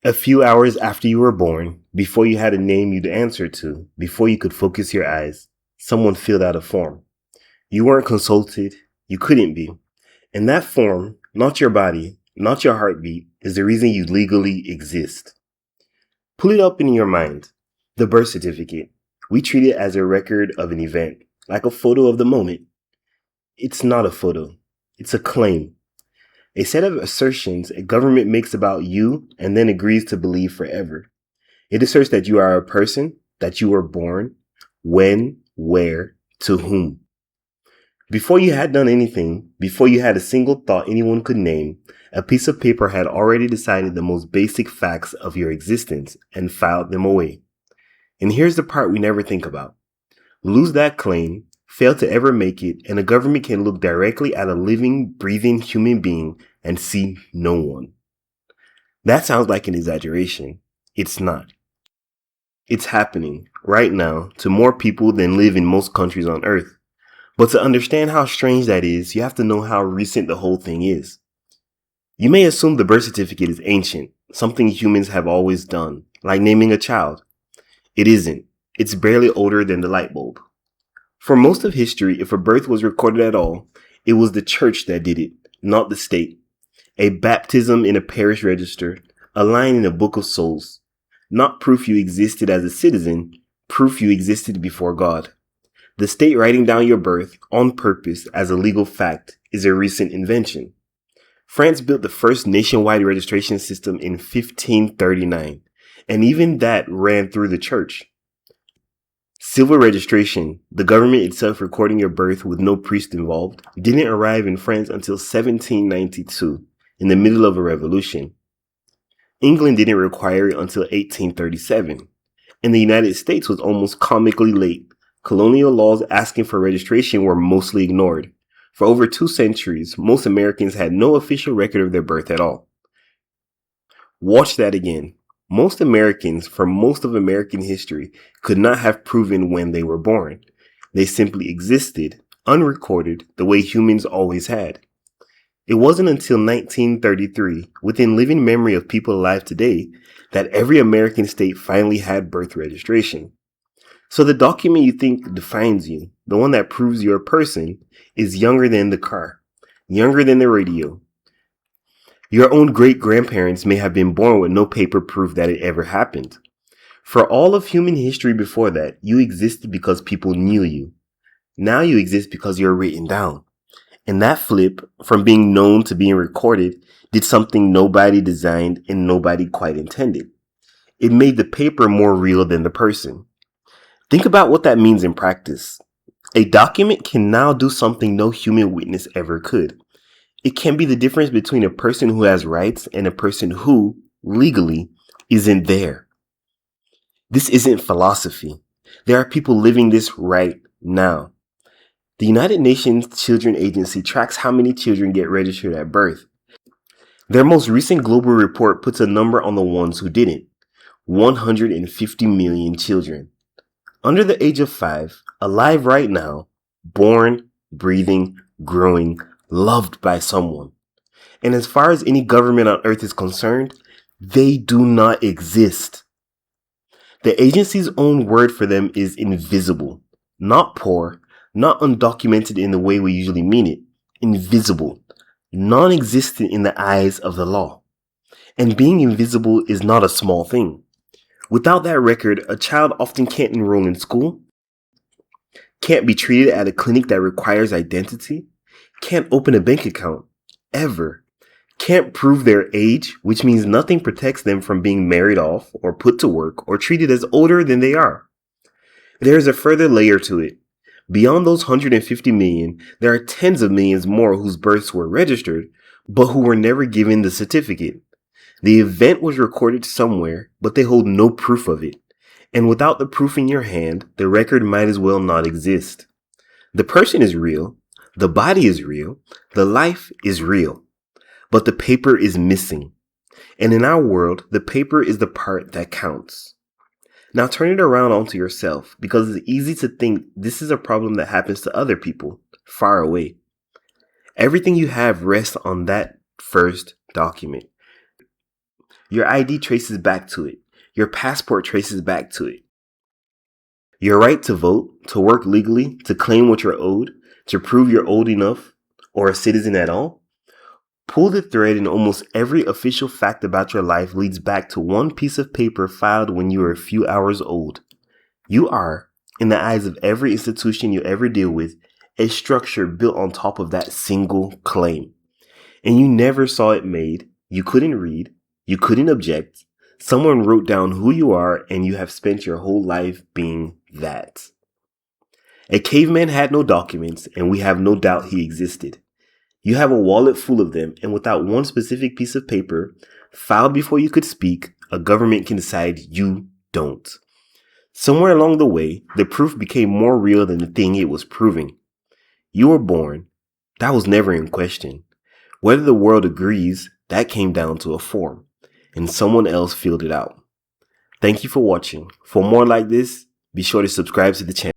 A few hours after you were born, before you had a name you'd answer to, before you could focus your eyes, someone filled out a form. You weren't consulted, you couldn't be. And that form, not your body, not your heartbeat, is the reason you legally exist. Pull it up in your mind. The birth certificate. We treat it as a record of an event, like a photo of the moment. It's not a photo. It's a claim. A set of assertions a government makes about you and then agrees to believe forever. It asserts that you are a person, that you were born, when, where, to whom. Before you had done anything, before you had a single thought anyone could name, a piece of paper had already decided the most basic facts of your existence and filed them away. And here's the part we never think about. Lose that claim, fail to ever make it, and a government can look directly at a living, breathing human being and see no one. That sounds like an exaggeration. It's not. It's happening right now to more people than live in most countries on Earth. But to understand how strange that is, you have to know how recent the whole thing is. You may assume the birth certificate is ancient, something humans have always done, like naming a child. It isn't. It's barely older than the light bulb. For most of history, if a birth was recorded at all, it was the church that did it, not the state. A baptism in a parish register, a line in a book of souls. Not proof you existed as a citizen, proof you existed before God. The state writing down your birth on purpose as a legal fact is a recent invention. France built the first nationwide registration system in 1539, and even that ran through the church. Civil registration, the government itself recording your birth with no priest involved, didn't arrive in France until 1792, in the middle of a revolution. England didn't require it until 1837, and the United States was almost comically late. Colonial laws asking for registration were mostly ignored. For over 2 centuries, most Americans had no official record of their birth at all. Watch that again. Most Americans, for most of American history, could not have proven when they were born. They simply existed, unrecorded, the way humans always had. It wasn't until 1933, within living memory of people alive today, that every American state finally had birth registration. So the document you think defines you, the one that proves you're a person, is younger than the car, younger than the radio. Your own great-grandparents may have been born with no paper proof that it ever happened. For all of human history before that, you existed because people knew you. Now you exist because you're written down. And that flip, from being known to being recorded, did something nobody designed and nobody quite intended. It made the paper more real than the person. Think about what that means in practice. A document can now do something no human witness ever could. It can be the difference between a person who has rights and a person who, legally, isn't there. This isn't philosophy. There are people living this right now. The United Nations Children Agency tracks how many children get registered at birth. Their most recent global report puts a number on the ones who didn't. 150 million children. Under the age of 5, alive right now, born, breathing, growing, loved by someone. And as far as any government on earth is concerned, they do not exist. The agency's own word for them is invisible, not poor, not undocumented in the way we usually mean it, invisible, non-existent in the eyes of the law. And being invisible is not a small thing. Without that record, a child often can't enroll in school, can't be treated at a clinic that requires identity, can't open a bank account, ever, can't prove their age, which means nothing protects them from being married off or put to work or treated as older than they are. There's a further layer to it. Beyond those 150 million, there are tens of millions more whose births were registered, but who were never given the certificate. The event was recorded somewhere, but they hold no proof of it. And without the proof in your hand, the record might as well not exist. The person is real, the body is real, the life is real, but the paper is missing. And in our world, the paper is the part that counts. Now turn it around onto yourself, because it's easy to think this is a problem that happens to other people, far away. Everything you have rests on that first document. Your ID traces back to it. Your passport traces back to it. Your right to vote, to work legally, to claim what you're owed, to prove you're old enough or a citizen at all. Pull the thread and almost every official fact about your life leads back to one piece of paper filed when you were a few hours old. You are, in the eyes of every institution you ever deal with, a structure built on top of that single claim. And you never saw it made, you couldn't read, you couldn't object. Someone wrote down who you are and you have spent your whole life being that. A caveman had no documents and we have no doubt he existed. You have a wallet full of them, and without one specific piece of paper, filed before you could speak, a government can decide you don't. Somewhere along the way, the proof became more real than the thing it was proving. You were born. That was never in question. Whether the world agrees, that came down to a form, and someone else filled it out. Thank you for watching. For more like this, be sure to subscribe to the channel.